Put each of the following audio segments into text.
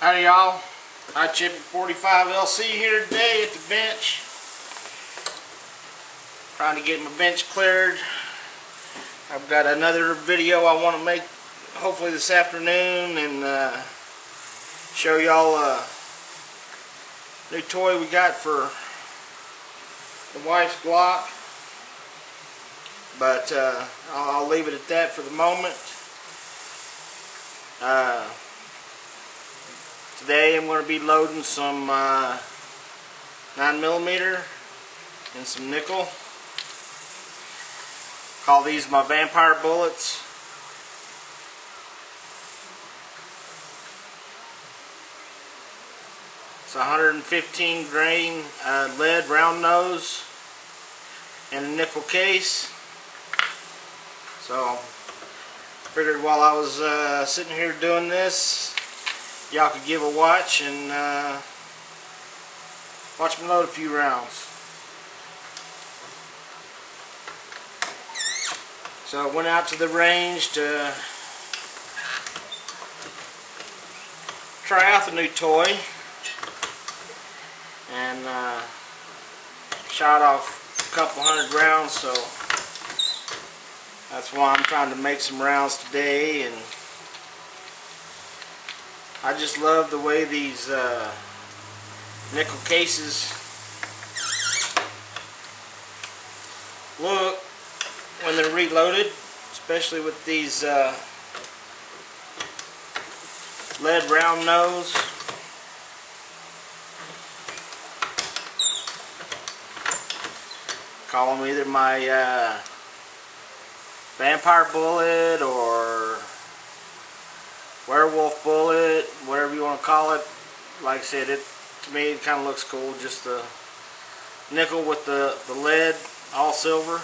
Howdy y'all, iChippy45LC here today at the bench. Trying to get my bench cleared. I've got another video I want to make hopefully this afternoon and show y'all a new toy we got for the wife's Glock. But I'll leave it at that for the moment. Today I'm going to be loading some 9mm and some nickel. Call these my vampire bullets. It's 115 grain lead round nose and a nickel case. So figured while I was sitting here doing this, y'all could give a watch and watch me load a few rounds. So I went out to the range to try out the new toy and shot off a couple hundred rounds, so that's why I'm trying to make some rounds today. And I just love the way these nickel cases look when they're reloaded, especially with these lead round nose. Call them either my vampire bullet or werewolf bullet, whatever you want to call it. Like I said, to me it kind of looks cool, just the nickel with the lead, all silver.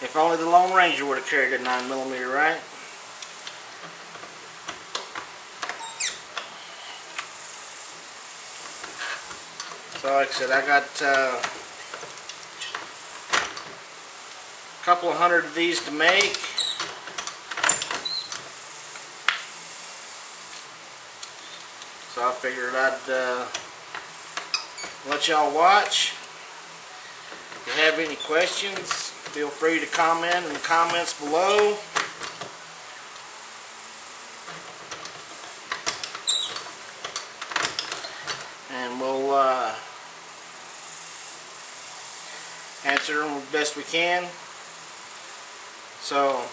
If only the Lone Ranger would have carried a 9mm, right? So like I said, I got a couple of hundred of these to make. So I figured I'd let y'all watch. If you have any questions, feel free to comment in the comments below. And we'll answer them as best we can. So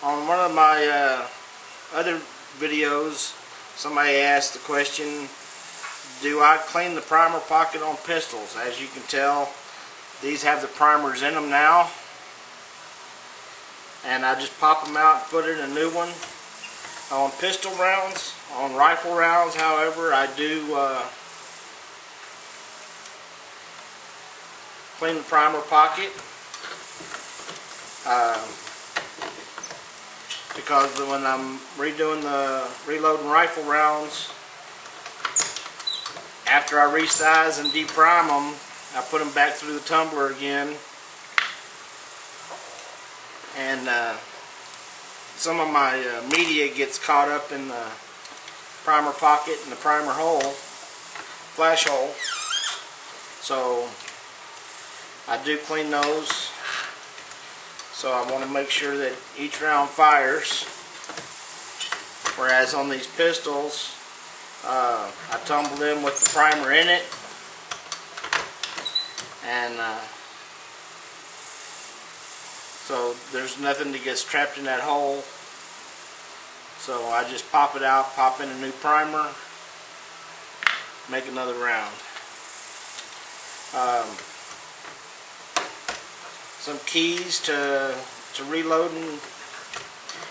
on one of my other videos, somebody asked the question, do I clean the primer pocket on pistols? As you can tell, these have the primers in them now, and I just pop them out and put in a new one. On pistol rounds, on rifle rounds, however, I do clean the primer pocket because when I'm reloading rifle rounds, after I resize and deprime them, I put them back through the tumbler again, and some of my media gets caught up in the primer pocket and the primer hole, flash hole. So I do clean those. So I want to make sure that each round fires. Whereas on these pistols, I tumble them with the primer in it, and so there's nothing that gets trapped in that hole. So I just pop it out, pop in a new primer, make another round. Some keys to reloading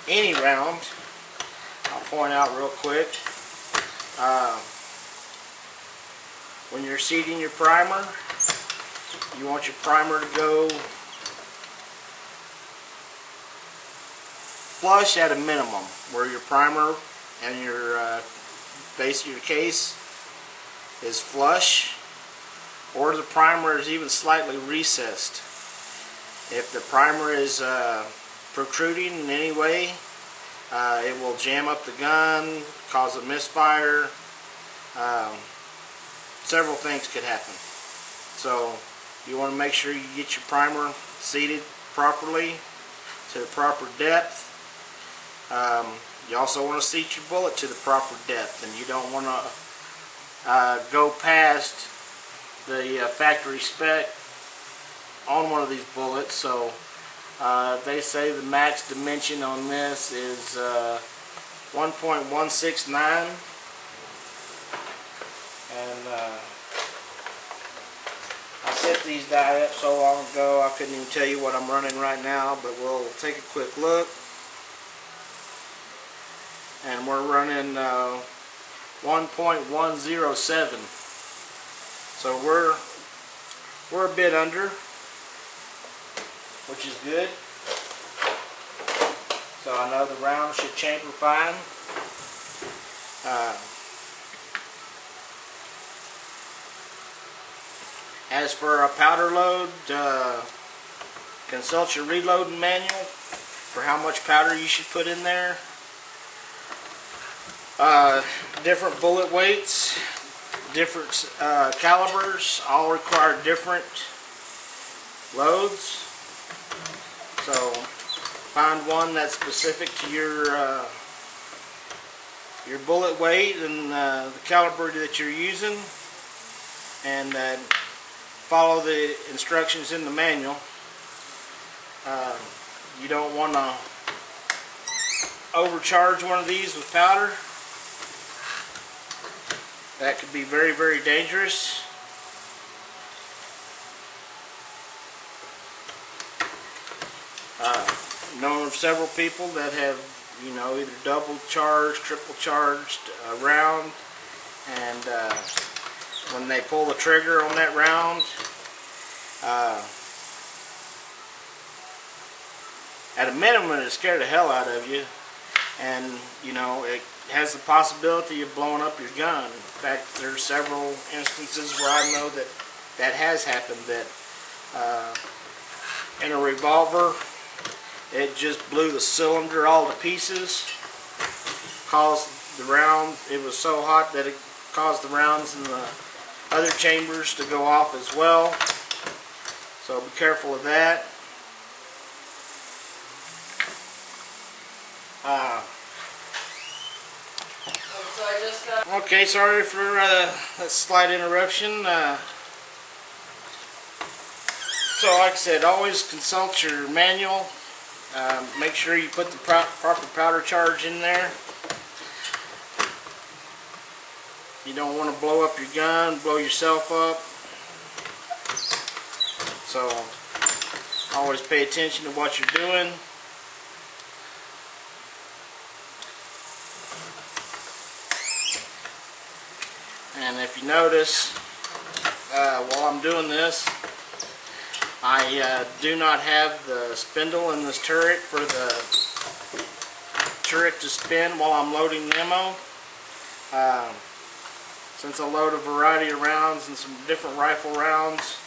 any round, I'll point out real quick. When you're seating your primer, you want your primer to go flush at a minimum, where your primer and your base of your case is flush, or the primer is even slightly recessed. If the primer is protruding in any way, It will jam up the gun, cause a misfire. Several things could happen. So you want to make sure you get your primer seated properly to the proper depth. You also want to seat your bullet to the proper depth, and you don't want to go past the factory spec on one of these bullets. So they say the max dimension on this is 1.169, and I set these die up so long ago I couldn't even tell you what I'm running right now, but we'll take a quick look. And we're running 1.107, so we're a bit under, which is good. So I know the round should chamber fine. As for a powder load, consult your reloading manual for how much powder you should put in there. Different bullet weights, different calibers, all require different loads. So find one that's specific to your bullet weight and the caliber that you're using, and follow the instructions in the manual. You don't want to overcharge one of these with powder. That could be very, very dangerous. Known of several people that have, either double charged, triple charged a round, and when they pull the trigger on that round, at a minimum it scared the hell out of you, and it has the possibility of blowing up your gun. In fact, there's several instances where I know that has happened, that in a revolver it just blew the cylinder all to pieces, caused the round, it was so hot that it caused the rounds in the other chambers to go off as well. So be careful of that. Okay, sorry for that slight interruption. So like I said, always consult your manual. Make sure you put the proper powder charge in there. You don't want to blow up your gun, blow yourself up. So always pay attention to what you're doing. And if you notice, while I'm doing this, I do not have the spindle in this turret for the turret to spin while I'm loading the ammo. Since I load a variety of rounds and some different rifle rounds,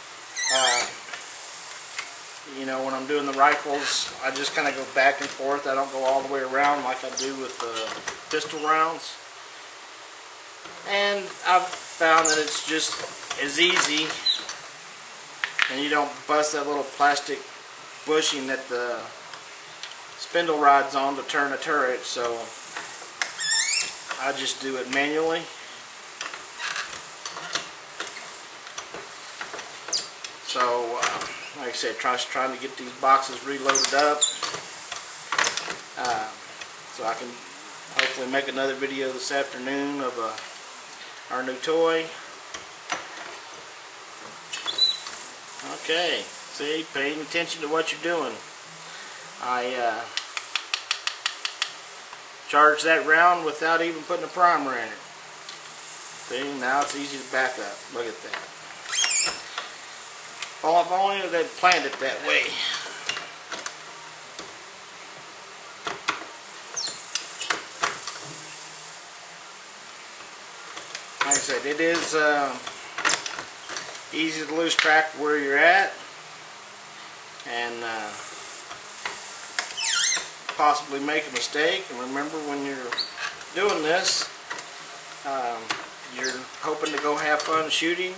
when I'm doing the rifles, I just kind of go back and forth. I don't go all the way around like I do with the pistol rounds. And I've found that it's just as easy, and you don't bust that little plastic bushing that the spindle rides on to turn a turret, so I just do it manually. So like I said, trying to get these boxes reloaded up, so I can hopefully make another video this afternoon of our new toy. Okay, see, paying attention to what you're doing. I charged that round without even putting a primer in it. See, now it's easy to back up. Look at that. Well, if only they'd planned it that way. Like I said, it is easy to lose track of where you're at, and possibly make a mistake. And remember, when you're doing this, you're hoping to go have fun shooting,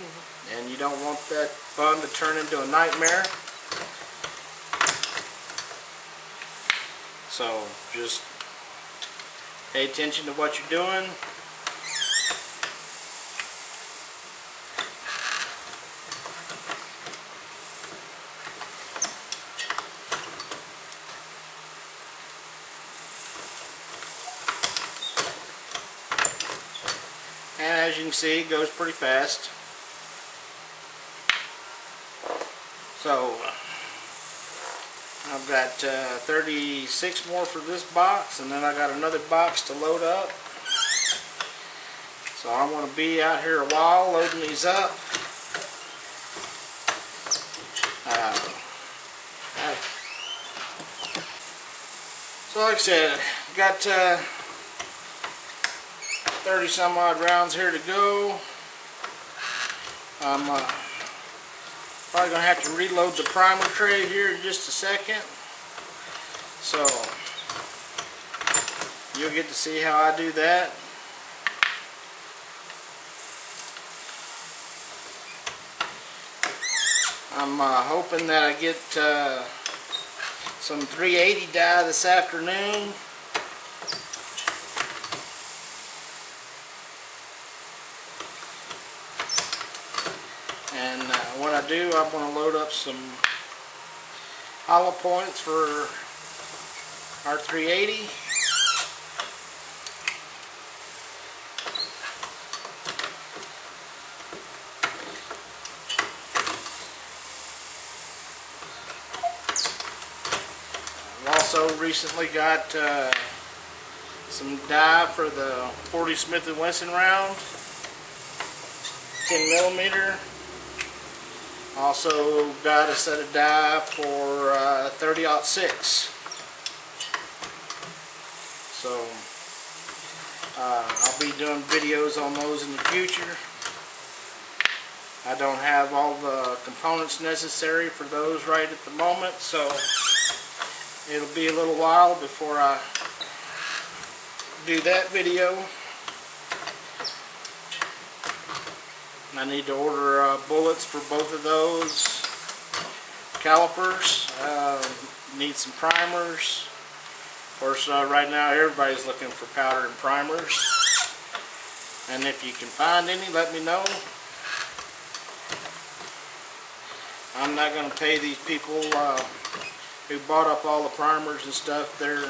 and you don't want that fun to turn into a nightmare. So just pay attention to what you're doing. And as you can see, it goes pretty fast. So I've got 36 more for this box, and then I got another box to load up. So I'm going to be out here a while loading these up. So like I said, got 30 some odd rounds here to go. I'm probably going to have to reload the primer tray here in just a second. So you'll get to see how I do that. I'm hoping that I get some 380 dye this afternoon. And when I do, I'm going to load up some hollow points for our 380. I've also recently got some dye for the 40 Smith & Wesson round, 10mm. Also got a set of dye for 30-06. So I'll be doing videos on those in the future. I don't have all the components necessary for those right at the moment, so it'll be a little while before I do that video. I need to order bullets for both of those calipers. Need some primers. Of course, right now everybody's looking for powder and primers. And if you can find any, let me know. I'm not going to pay these people who bought up all the primers and stuff their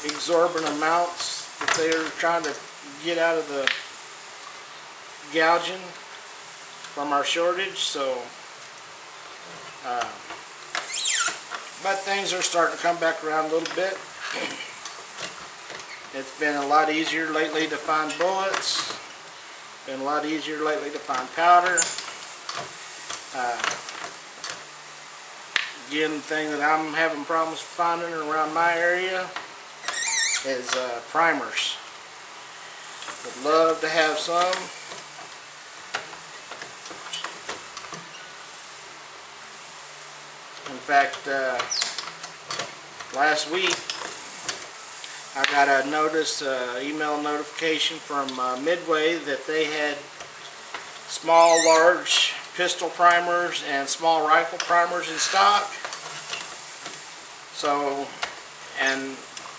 exorbitant amounts that they're trying to get out of the gouging from our shortage. So but things are starting to come back around a little bit. It's been a lot easier lately to find bullets. Been a lot easier lately to find powder. Again, the thing that I'm having problems finding around my area is primers. Would love to have some. In fact, last week I got a notice, email notification from Midway that they had small, large pistol primers and small rifle primers in stock. So, and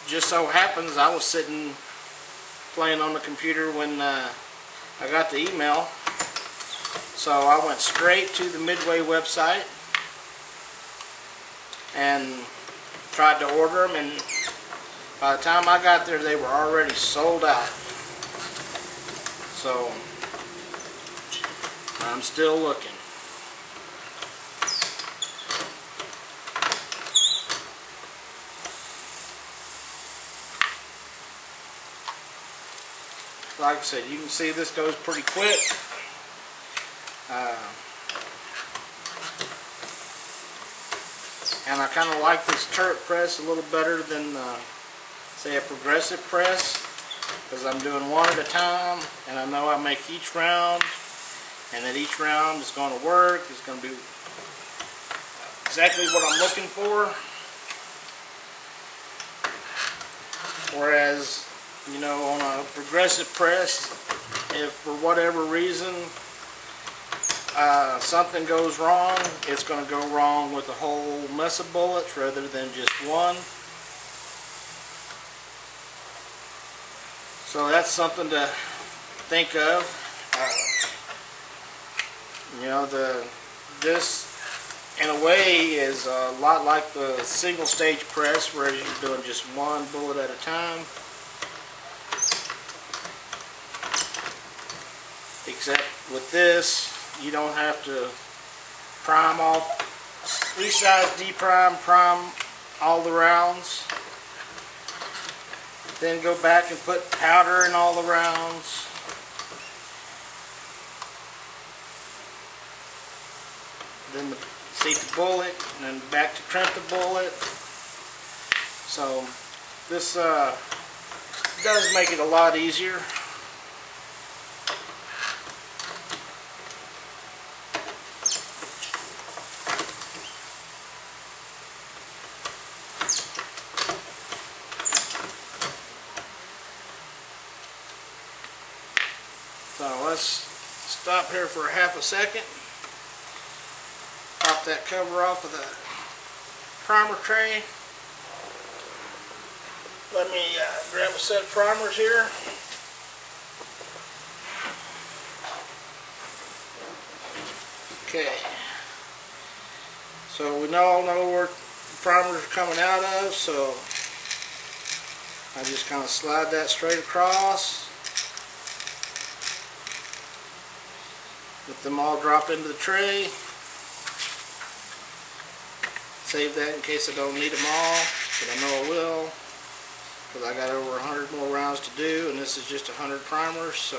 just so happens I was sitting playing on the computer when I got the email. So I went straight to the Midway website and tried to order them, and by the time I got there they were already sold out. So I'm still looking. Like I said, you can see this goes pretty quick. And I kind of like this turret press a little better than, say, a progressive press, because I'm doing one at a time, and I know I make each round, and that each round is going to work. It's going to be exactly what I'm looking for. Whereas, you know, on a progressive press, if for whatever reason something goes wrong, it's going to go wrong with a whole mess of bullets rather than just one. So that's something to think of. You know, this in a way is a lot like the single stage press, where you're doing just one bullet at a time. Except with this, you don't have to prime all, resize, deprime, prime all the rounds. Then go back and put powder in all the rounds. Then seat the bullet, and then back to crimp the bullet. So this does make it a lot easier. So let's stop here for half a second. Pop that cover off of the primer tray. Let me grab a set of primers here. Okay. So we all know where the primers are coming out of, so I just kind of slide that straight across. Let them all drop into the tray. Save that in case I don't need them all, but I know I will, because I got over 100 more rounds to do, and this is just 100 primers. So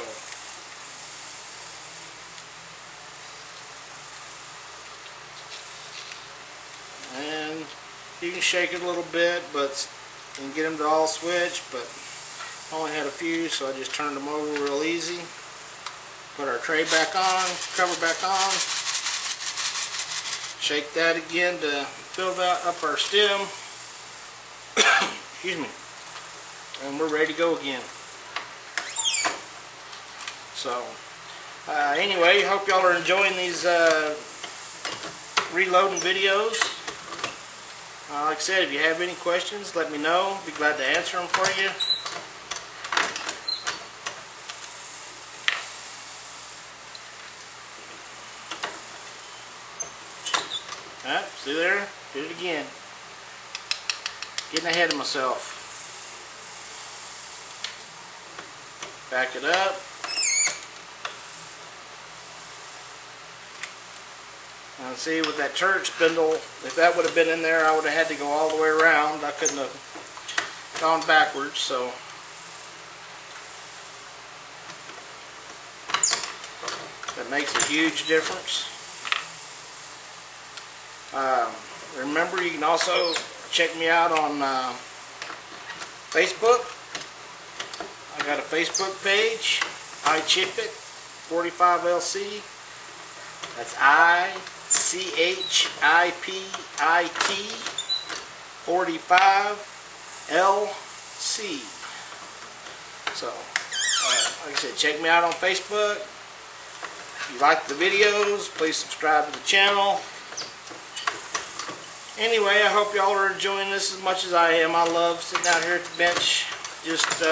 and you can shake it a little bit, but you can get them to all switch, but I only had a few, so I just turned them over real easy. Put our tray back on, cover back on. Shake that again to fill that up our stem. Excuse me. And we're ready to go again. So, anyway, hope y'all are enjoying these reloading videos. Like I said, if you have any questions, let me know. Be glad to answer them for you. Alright, see there? Did it again. Getting ahead of myself. Back it up. And see, with that turret spindle, if that would have been in there, I would have had to go all the way around. I couldn't have gone backwards, so. That makes a huge difference. Remember, you can also check me out on Facebook. I got a Facebook page, iChipit45LC. That's ICHIPIT 45LC. So, like I said, check me out on Facebook. If you like the videos, please subscribe to the channel. Anyway, I hope y'all are enjoying this as much as I am. I love sitting out here at the bench, just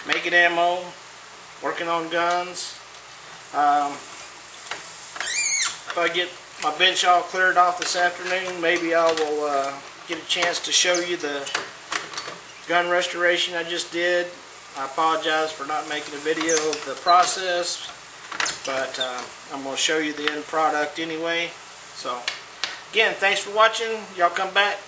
making ammo, working on guns. If I get my bench all cleared off this afternoon, maybe I will get a chance to show you the gun restoration I just did. I apologize for not making a video of the process, but I'm going to show you the end product anyway. So, again, thanks for watching. Y'all come back